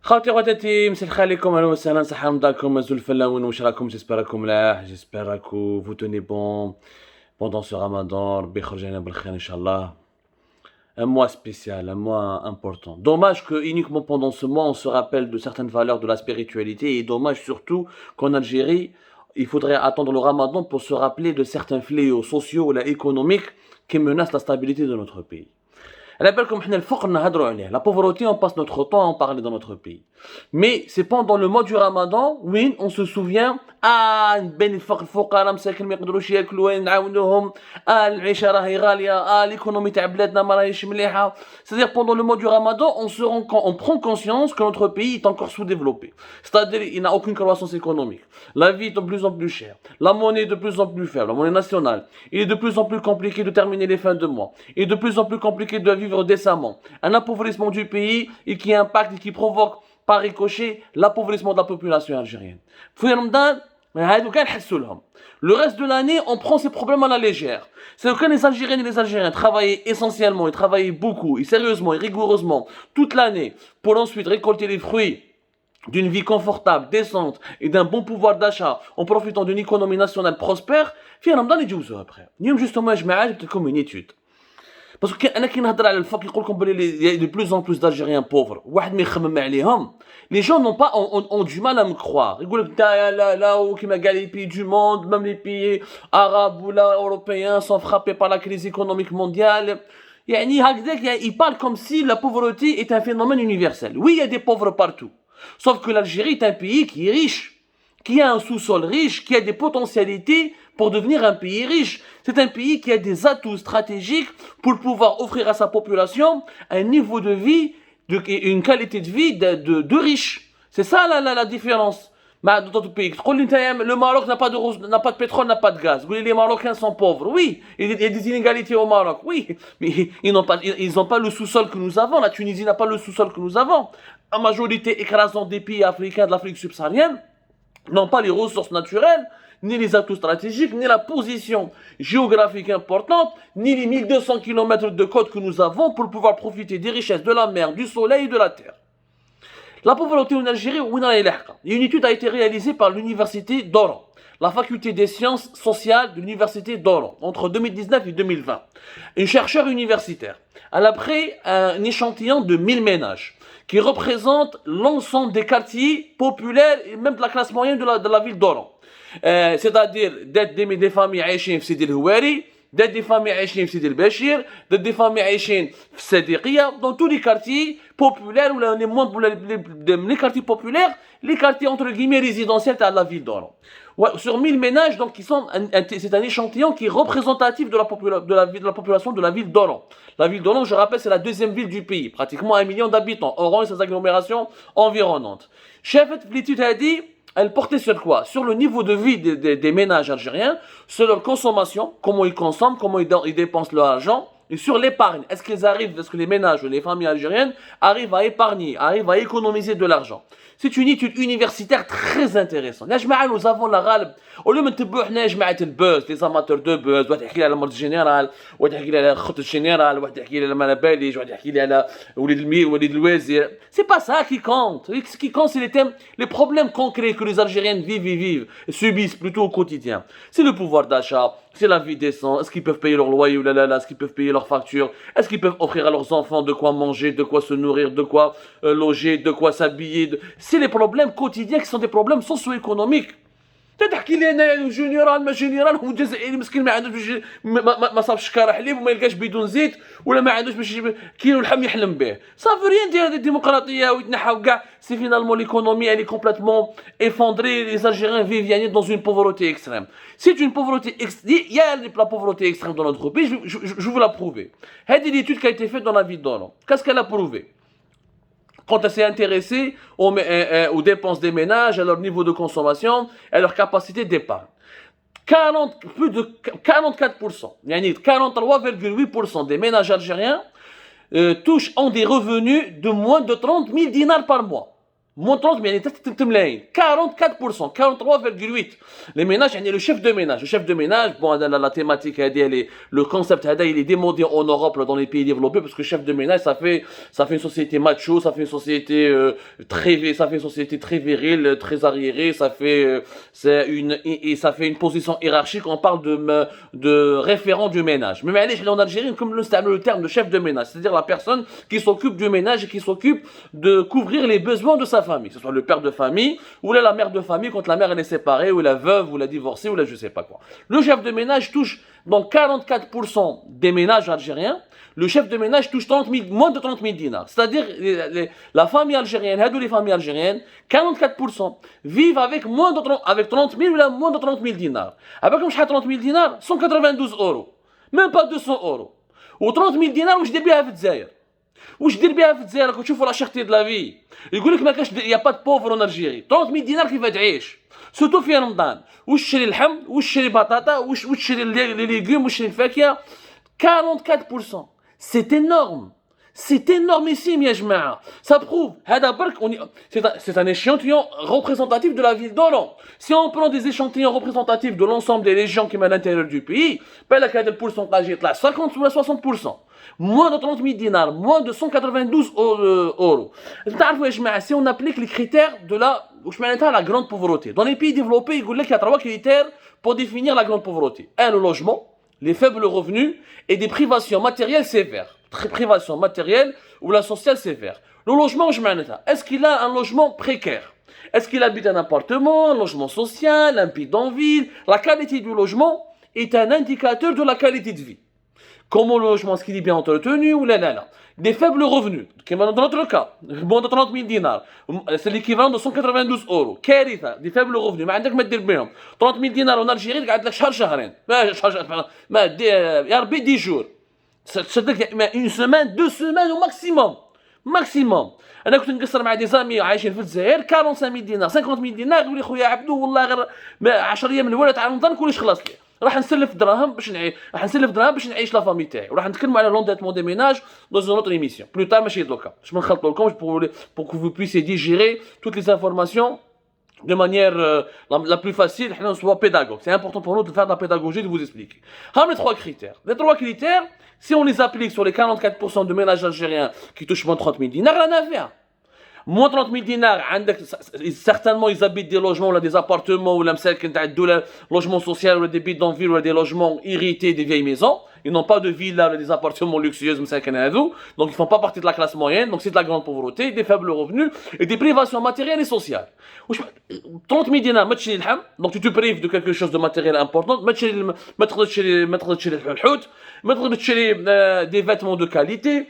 خواتي خواتاتي مساء عليكم اهلا وسهلا صحة رمضانكم مازال الفلاوين واش راكم جيسبر راكم ملاح جيسبر راكو vous tenez bon pendant ce ramadan ربي يخرج علينا بالخير ان شاء الله. Un mois spécial, un mois important. Dommage que uniquement pendant ce mois on se rappelle de certaines valeurs de la spiritualité et dommage surtout qu'en Algérie il faudrait attendre le ramadan pour se rappeler de certains fléaux sociaux ou économiques qui menacent la stabilité de notre pays. على بالكم حنا الفقر نهضروا عليه la pauvreté on passe notre temps à en parler dans notre pays mais c'est pendant le mois du ramadan وين on se souvient بين الفقر الفقراء مساكن ما يقدروش ياكلوا نعاونوهم العيشه راهي غاليه ليكونومي تاع بلادنا ما راهيش مليحه. C'est-à-dire pendant le mois du ramadan on prend conscience que notre pays est encore sous-développé, c'est-à-dire il n'a aucune croissance économique, la vie est de plus en plus chère, la monnaie est de plus en plus faible, la monnaie nationale, il est de plus en plus compliqué de terminer les fins de mois, il est de plus en plus compliqué de vivre décemment, un appauvrissement du pays et qui impacte et qui provoque par ricochet l'appauvrissement de la population algérienne. Le reste de l'année, on prend ces problèmes à la légère. C'est que les Algériennes et les Algériens travaillaient essentiellement, et travaillaient beaucoup, et sérieusement, et rigoureusement, toute l'année, pour ensuite récolter les fruits d'une vie confortable, décente, et d'un bon pouvoir d'achat, en profitant d'une économie nationale prospère. Finalement, ils disent après. Justement, je m'arrête comme une étude. Parce que انا كي نهضر على الفقر يقول لكم بلي y a de plus en plus d'Algériens pauvres. واحد ما يخمم عليهم. Les gens ont du mal à me croire. يقول لك là كيما كاع les pays du monde, même les pays arabes ou là européens sont frappés par la crise économique mondiale. يعني هكذاك ils parlent comme si la pauvreté est un phénomène universel. Oui, il y a des pauvres partout. Sauf que l'Algérie est un pays qui est riche, qui a un sous-sol riche, qui a des potentialités pour devenir un pays riche. C'est un pays qui a des atouts stratégiques pour pouvoir offrir à sa population un niveau de vie, une qualité de vie de riche. C'est ça la différence. Dans d'autres pays, le Maroc n'a pas de pétrole, n'a pas de gaz. Les Marocains sont pauvres, oui. Il y a des inégalités au Maroc, oui. Mais ils n'ont pas le sous-sol que nous avons. La Tunisie n'a pas le sous-sol que nous avons. La majorité écrasante des pays africains de l'Afrique subsaharienne n'ont pas les ressources naturelles, ni les atouts stratégiques, ni la position géographique importante, ni les 1200 km de côte que nous avons pour pouvoir profiter des richesses de la mer, du soleil et de la terre. La pauvreté en Algérie, une étude a été réalisée par l'université d'Oran, la faculté des sciences sociales de l'université d'Oran, entre 2019 et 2020. Une chercheure universitaire, elle a pris un échantillon de 1000 ménages, qui représente l'ensemble des quartiers populaires et même de la classe moyenne de la ville d'Oran. C'est-à-dire des familles عايشين في سيدي الهواري, des familles عايشين في سيدي البشير, des familles عايشين في الصديقية, dans tous les quartiers populaires ou les quartiers populaires, les quartiers entre guillemets résidentiels de la ville d'Oran. Sur 1000 ménages, donc c'est un échantillon qui est représentatif de la population de la ville d'Oran. La ville d'Oran, je rappelle, c'est la deuxième ville du pays, pratiquement 1 million d'habitants. Oran et ses agglomérations environnantes. Chef, l'étude a dit, elle portait sur quoi? Sur le niveau de vie des ménages algériens, sur leur consommation, comment ils consomment, comment ils dépensent leur argent, et sur l'épargne. Est-ce que les ménages ou les familles algériennes arrivent à épargner, arrivent à économiser de l'argent? C'est une étude universitaire très intéressante. Nous avons la râle. Au lieu de nous buzz, les amateurs de buzz, واحد يحكي لي على المرض الجنرال, واحد يحكي لي على خط الجنرال, واحد يحكي لي على المنابلج, واحد يحكي لي على وليد الوزير. C'est pas ça qui compte. Ce qui compte, c'est les problèmes concrets que les Algériens vivent, subissent plutôt au quotidien. C'est le pouvoir d'achat, c'est la vie décente, est-ce qu'ils peuvent payer leur loyer ou est-ce qu'ils peuvent payer leurs factures, est-ce qu'ils peuvent offrir à leurs enfants de quoi manger, de quoi se nourrir, de quoi loger, de quoi s'habiller. C'est les problèmes quotidiens qui sont des problèmes socio-économiques. تحكي لي انا جنرال ما جنرال هو الجزائري مسكين ما عندوش ما صابش كاره حليب وما يلقاش بدون زيت ولا ما عندوش باش كيلو اللحم يحلم به صافي ريان ديال الديمقراطيه ويتنحاو كاع. C'est finalement l'économie, elle est complètement effondrée, les Algériens vivent dans une pauvreté extrême. C'est une pauvreté extrême, il y a la pauvreté extrême dans notre pays, je vais vous la prouver. C'est l'étude qui a été faite dans la ville d'Oran. Qu'est-ce qu'elle a prouvé? Quand elle s'est intéressée aux dépenses des ménages, à leur niveau de consommation, à leur capacité d'épargne. Plus de 44%, 43,8% des ménages algériens ont des revenus de moins de 30 000 dinars par mois. montant يعني 3 ملايين 44% 43,8. Les ménages يعني le chef de ménage bon la thématique هذه le concept هذا il est démodé en Europe dans les pays développés parce que chef de ménage ça fait une société macho, ça fait une société très virile, très arriérée, ça fait ça fait une position hiérarchique. On parle de référent du ménage. Mais en Algérie comme le terme de chef de ménage, c'est-à-dire la personne qui s'occupe du ménage et qui s'occupe de couvrir les besoins de sa famille, que ce soit le père de famille ou la mère de famille quand la mère elle est séparée ou la veuve ou la divorcée ou la je sais pas quoi. Le chef de ménage touche dans 44% des ménages algériens, le chef de ménage touche moins de 30 000 dinars. C'est-à-dire la famille algérienne, les familles algériennes, 44% vivent avec avec 30 000 ou moins de 30 000 dinars. Avec comme 30 000 dinars, 192 euros. Même pas 200 euros. و 30 000 دينار واش دير بها في الجزائر واش دير بها في الجزائر كتشوفوا لا شيرتي دو لا في يقول لك ما كاش يا با دو بوفر اون الجيري 30 000 دينار كيف تعيش سورتو في رمضان واش تشري اللحم واش تشري بطاطا واش تشري لي ليغوم واش تشري الفاكهه 44% c'est énorme. C'est énormissime, ya jma'a. Ça prouve, c'est un échantillon représentatif de la ville d'Oran. Si on prend des échantillons représentatifs de l'ensemble des régions qui sont à l'intérieur du pays, ben là, le pourcentage est là, 50 ou 60%. Moins de 30 000 dinars, moins de 192 euros. Si on applique les critères de la grande pauvreté. Dans les pays développés, il y a 3 critères pour définir la grande pauvreté. Un, le logement, les faibles revenus et des privations matérielles sévères. Privation matérielle ou la sociale sévère. Le logement, est-ce qu'il a un logement précaire? Est-ce qu'il habite un appartement, un logement social, un bidonville? La qualité du logement est un indicateur de la qualité de vie. Comment le logement, est-ce qu'il est bien entretenu ou là. Des faibles revenus, dans notre cas, moins de 30 000 dinars, c'est l'équivalent de 192 euros. Des faibles revenus, mais عندك ما دير بهم 30 000 dinars en Algérie, قاعد لك شهر شهرين. يا ربي 10 jours. C'est-à-dire une semaine, 2 semaines au maximum. انا كنت نقصر مع دي زامي عايشين في الجزائر 45 000 دينار 50 000 دينار يقول لي خويا عبدو والله غير 10 ايام من الولد تاع رمضان كلش خلاص لي راح نسلف دراهم باش نعيش لا فامي تاعي وراح نتكلموا على لونديتمون دي ميناج dans une autre émission plus tard ماشي دوكا باش ما نخلطوا لكم pour que vous puissiez digérer toutes les informations de manière la plus facile, on soit pédagogue. C'est important pour nous de faire de la pédagogie, de vous expliquer. Les 3 critères. Les 3 critères, si on les applique sur les 44% de ménages algériens qui touchent moins de 30 000 dinars, la navire. Moins de 30 000 dinars, certainement ils habitent des logements ou des appartements ou des logements sociaux ou des bidonvilles ou des logements irrités des vieilles maisons. Ils n'ont pas de villas ou des appartements luxueux, donc ils ne font pas partie de la classe moyenne, donc c'est de la grande pauvreté, des faibles revenus et des privations matérielles et sociales. 30 000 dinars, donc tu te prives de quelque chose de matériel important, des vêtements de qualité,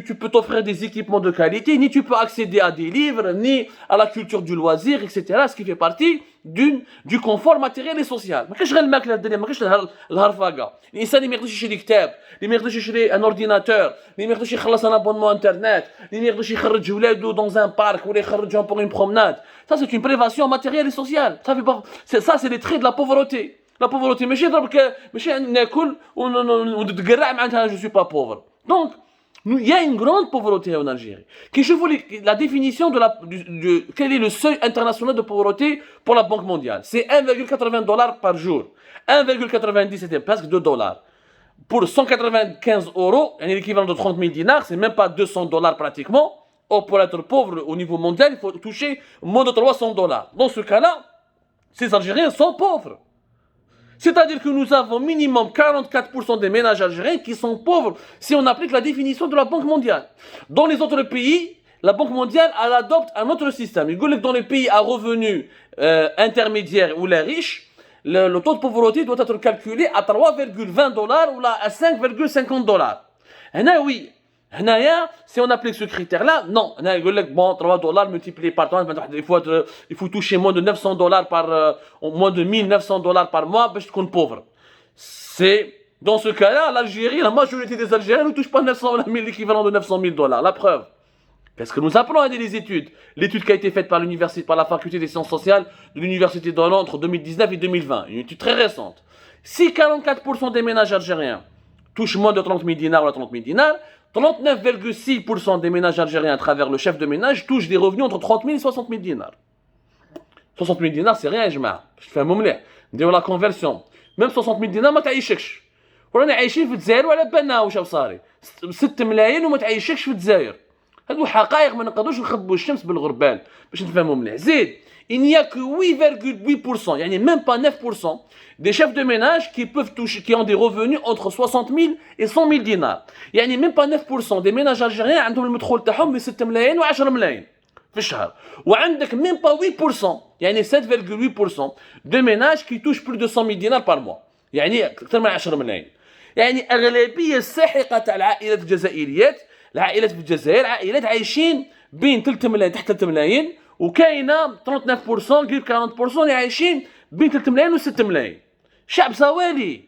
tu peux t'offrir des équipements de qualité, ni tu peux accéder à des livres, ni à la culture du loisir, etc. Ce qui fait partie du confort matériel et social. ما كاش غير الماكله الدنيا ما كاش الهرفاقه الانسان اللي ما يقدرش يشري كتاب اللي ما يقدرش يشري ان اورديناتور اللي ما يقدرش يخلص ان ابونمون انترنت اللي ما يقدرش يخرج ولاده dans un parc ولا يخرجهم pour une promenade. Ça c'est une privation matérielle et sociale. Ça c'est les traits de la pauvreté. La pauvreté ماشي ضربك ماشي ناكل ونتقرع معناتها je suis pas pauvre. Donc il y a une grande pauvreté en Algérie. Je vous la définition quel est le seuil international de pauvreté pour la Banque mondiale. C'est 1,80 $ par jour. 1,90 c'était presque 2 $. Pour 195 euros, l'équivalent de 30 000 dinars, c'est même pas 200 $ pratiquement. Or, pour être pauvre au niveau mondial, il faut toucher moins de 300 $. Dans ce cas-là, ces Algériens sont pauvres. C'est-à-dire que nous avons minimum 44% des ménages algériens qui sont pauvres si on applique la définition de la Banque mondiale. Dans les autres pays, la Banque mondiale elle adopte un autre système. Il dit que dans les pays à revenus intermédiaires ou les riches, le taux de pauvreté doit être calculé à 3,20 $ ou à 5,50 $. Et là, oui. Si on applique ce critère-là, non. Bon, 3 $ multiplié par 3, il faut toucher moins de 900 $ moins de 1900 $ par mois pour être pauvre. C'est, dans ce cas-là, l'Algérie, la majorité des Algériens ne touchent pas l'équivalent de 900 000 $. La preuve. Parce que nous appelons à des études. L'étude qui a été faite par la faculté des sciences sociales de l'université de Londres entre 2019 et 2020. Une étude très récente. Si 44% des ménages algériens touchent moins de 30 000 dinars ou 30 000 dinars, 39,6% des ménages algériens à travers le chef de ménage touchent des revenus entre 30 000 et 60 000 dinars. 60 000 dinars, c'est rien, je fais un مملح. نديروا la conversion. Même 60 000 dinars ما تعيشكش. ورانا عايشين في الجزائر وعلى بالنا واش صاري. 6 ملايين وما تعيشكش في الجزائر. هادو حقائق ما نقدروش نخبوا الشمس بالغربال باش نفهموا مليح. زيد il n'y a que 8,8%, يعني même pas 9% des chefs de ménage qui peuvent toucher, qui ont des revenus entre 60 000 et 100 000 dinars. يعني même pas 9% des ménages algériens عندهم المدخول تاعهم ب 6 ملايين و10 ملايين في الشهر. وعندك même pas 8%, يعني 7,8% de ménages qui touchent plus de 100 000 dinars par mois. يعني أكثر من 10 ملايين. يعني أغلبية الساحقة تاع العائلات الجزائريات، العائلات في الجزائر عائلات عايشين بين 3 ملايين تحت 3 ملايين، وكاينه 39% قريب 40% اللي عايشين بين 3 ملايين و 6 ملايين. شعب زوالي،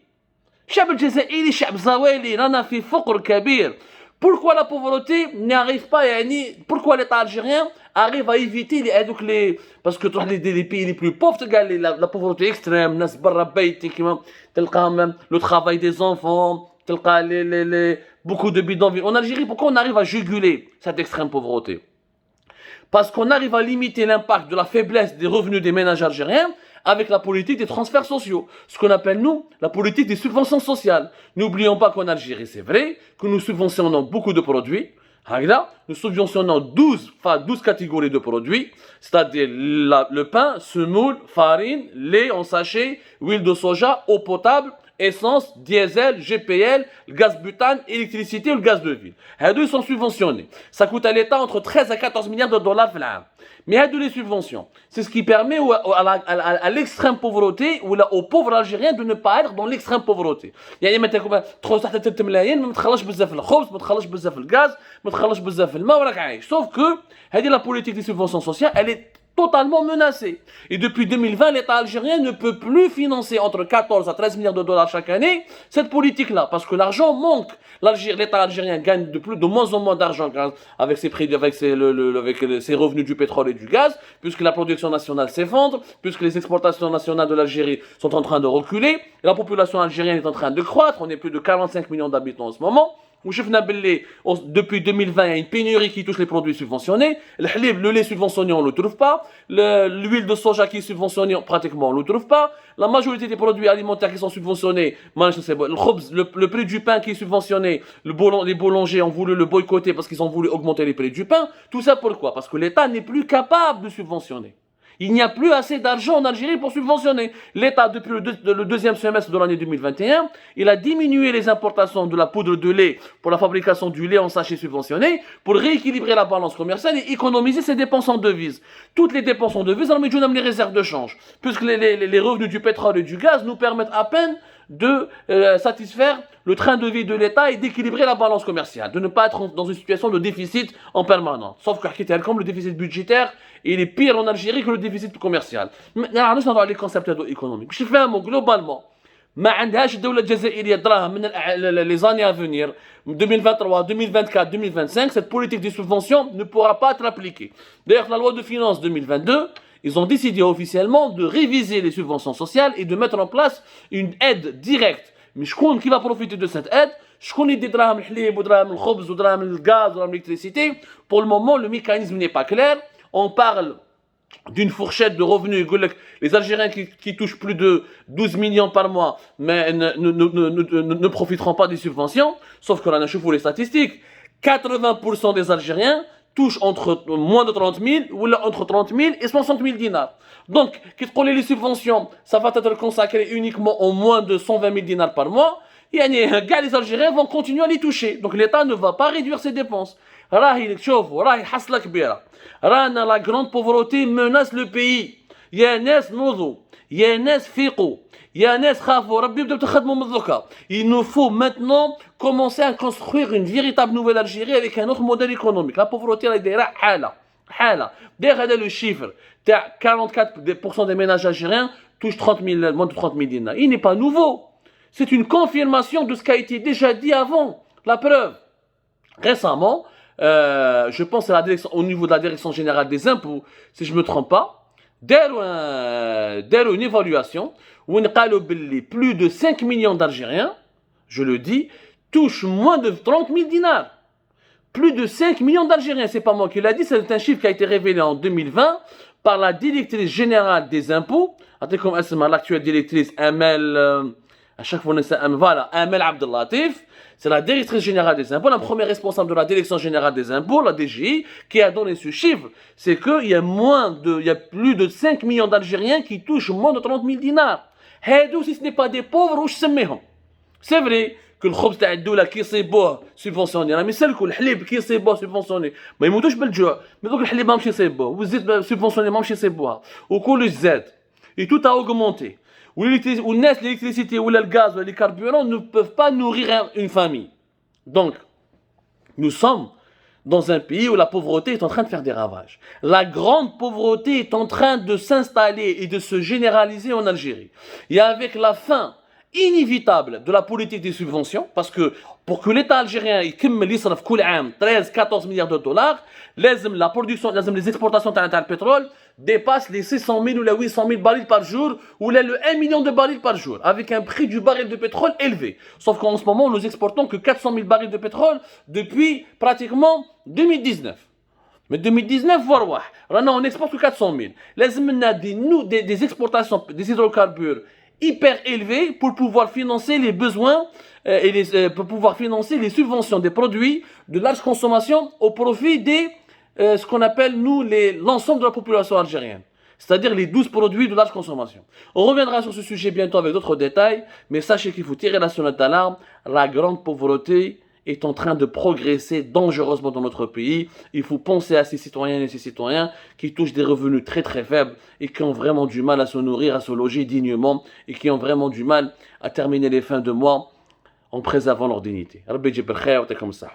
الشعب الجزائري شعب زوالي، رانا في فقر كبير. Pourquoi la pauvreté n'arrive pas, يعني pourquoi l'État algérien arrive à éviter les هذوك les parce que تروح les pays les plus pauvres تلقى la pauvreté extrême، ناس برا بيتي كيما تلقى le travail des enfants، تلقى les beaucoup de bidonvilles. En Algérie, pourquoi on arrive à juguler cette extrême pauvreté? Parce qu'on arrive à limiter l'impact de la faiblesse des revenus des ménages algériens avec la politique des transferts sociaux. Ce qu'on appelle, nous, la politique des subventions sociales. N'oublions pas qu'en Algérie, c'est vrai, que nous subventionnons beaucoup de produits. Nous subventionnons 12 catégories de produits, c'est-à-dire le pain, semoule, farine, lait en sachet, huile de soja, eau potable, essence, diesel, GPL, le gaz butane, électricité ou le gaz de ville. Ces deux sont subventionnés. Ça coûte à l'État entre 13 à 14 milliards de dollars par an. Mais ces deux subventions, c'est ce qui permet à l'extrême pauvreté ou aux pauvres Algériens de ne pas être dans l'extrême pauvreté. يعني ما تدخل تحت 3 ملايين ما تخلصش بزاف الخبز، ما تخلصش بزاف الغاز، ما تخلصش بزاف الماء وراك عايش. Sauf que هذه la politique des subventions sociales, elle est totalement menacée. Et depuis 2020, l'État algérien ne peut plus financer entre 14 à 13 milliards de dollars chaque année cette politique-là, parce que l'argent manque. L'État algérien gagne de moins en moins d'argent avec ses prix, avec ses revenus du pétrole et du gaz, puisque la production nationale s'effondre, puisque les exportations nationales de l'Algérie sont en train de reculer, et la population algérienne est en train de croître. On est plus de 45 millions d'habitants en ce moment. Depuis 2020, il y a une pénurie qui touche les produits subventionnés. Le lait subventionné, on ne le trouve pas. L'huile de soja qui est subventionnée, pratiquement, on ne le trouve pas. La majorité des produits alimentaires qui sont subventionnés, le prix du pain qui est subventionné, les boulangers ont voulu le boycotter parce qu'ils ont voulu augmenter les prix du pain. Tout ça pourquoi? Parce que l'État n'est plus capable de subventionner. Il n'y a plus assez d'argent en Algérie pour subventionner. L'État, depuis le deuxième semestre de l'année 2021, il a diminué les importations de la poudre de lait pour la fabrication du lait en sachet subventionné pour rééquilibrer la balance commerciale et économiser ses dépenses en devises. Toutes les dépenses en devises, on met les réserves de change, puisque les revenus du pétrole et du gaz nous permettent à peine de satisfaire le train de vie de l'État et d'équilibrer la balance commerciale, de ne pas être dans une situation de déficit en permanence. Sauf que comme le déficit budgétaire, il est pire en Algérie que le déficit commercial. Maintenant, nous avons les concepts économiques. Je fais un mot globalement. ما عندهاش الدولة الجزائرية دراهم من les années à venir 2023, 2024, 2025, cette politique de subvention ne pourra pas être appliquée. D'ailleurs, la loi de finances 2022, ils ont décidé officiellement de réviser les subventions sociales et de mettre en place une aide directe. Mais qui va profiter de cette aide? شكون يدي دراهم الحليب ودراهم الخبز ودراهم الغاز ودراهم l'électricité? Pour le moment, le mécanisme n'est pas clair. On parle d'une fourchette de revenus. Les Algériens qui touchent plus de 12 millions par mois mais ne profiteront pas des subventions. Sauf que là, on a les statistiques. 80% des Algériens touchent entre moins de 30 000 ou entre 30 000 et 60 000 dinars. Donc, les subventions, ça va être consacré uniquement au moins de 120 000 dinars par mois. Et les Algériens vont continuer à les toucher. Donc, l'État ne va pas réduire ses dépenses. La grande pauvreté menace le pays. Il nous faut maintenant commencer à construire une véritable nouvelle Algérie avec un autre modèle économique. La pauvreté, elle est حالة. Derrière le chiffre, 44% des ménages algériens touchent moins de 30 000 dinars. Il n'est pas nouveau. C'est une confirmation de ce qui a été déjà dit avant. La preuve. Récemment, je pense au niveau de la direction générale des impôts, si je ne me trompe pas, une évaluation où plus de 5 millions d'Algériens, je le dis, touchent moins de 30 000 dinars. Plus de 5 millions d'Algériens, c'est pas moi qui l'a dit, c'est un chiffre qui a été révélé en 2020 par la directrice générale des impôts. Comme l'actuelle directrice Amel, à chaque fois on essaie, voilà, Amel Abdellatif, c'est la directrice générale des impôts, la première responsable de la direction générale des impôts, la DGI, qui a donné ce chiffre. C'est qu'il y a plus de 5 millions d'Algériens qui touchent moins de 30 000 dinars. Hadou, si ce n'est pas des pauvres, c'est vrai que le khobz تاع الدولة كيصيبوه سوبفونسيوني راه يسلكوا الحليب كيصيبوه سوبفونسيوني ما يموتوش بالجوع مي دوك الحليب ماهمش يصيبوه والزيت سوبفونسيوني ماهمش يصيبوها وكلش زاد et tout a augmenté والناس l'électricité ولا الغاز ولا les carburants ne peuvent pas nourrir une famille. Donc nous sommes dans un pays où la pauvreté est en train de faire des ravages. La grande pauvreté est en train de s'installer et de se généraliser en Algérie. Et avec la fin inévitable de la politique des subventions, parce que pour que l'État algérien يكمل يصرف كل عام 13-14 milliards de dollars, la production, les exportations de pétrole dépassent les 600 000 ou les 800 000 barils par jour, ou le 1 million de barils par jour, avec un prix du baril de pétrole élevé. Sauf qu'en ce moment, nous exportons que 400 000 barils de pétrole depuis pratiquement 2019. Mais 2019, voire, on n'exporte que 400 000. Des exportations des hydrocarbures hyper élevés pour pouvoir financer les besoins pour pouvoir financer les subventions des produits de large consommation au profit des ce qu'on appelle nous l'ensemble de la population algérienne, c'est-à-dire les 12 produits de large consommation. On reviendra sur ce sujet bientôt avec d'autres détails, mais sachez qu'il faut tirer la sonnette d'alarme. La grande pauvreté est en train de progresser dangereusement dans notre pays. Il faut penser à ces citoyennes et ces citoyens qui touchent des revenus très très faibles et qui ont vraiment du mal à se nourrir, à se loger dignement et qui ont vraiment du mal à terminer les fins de mois en préservant leur dignité. Rabbi Jibr Khair, t'es comme ça.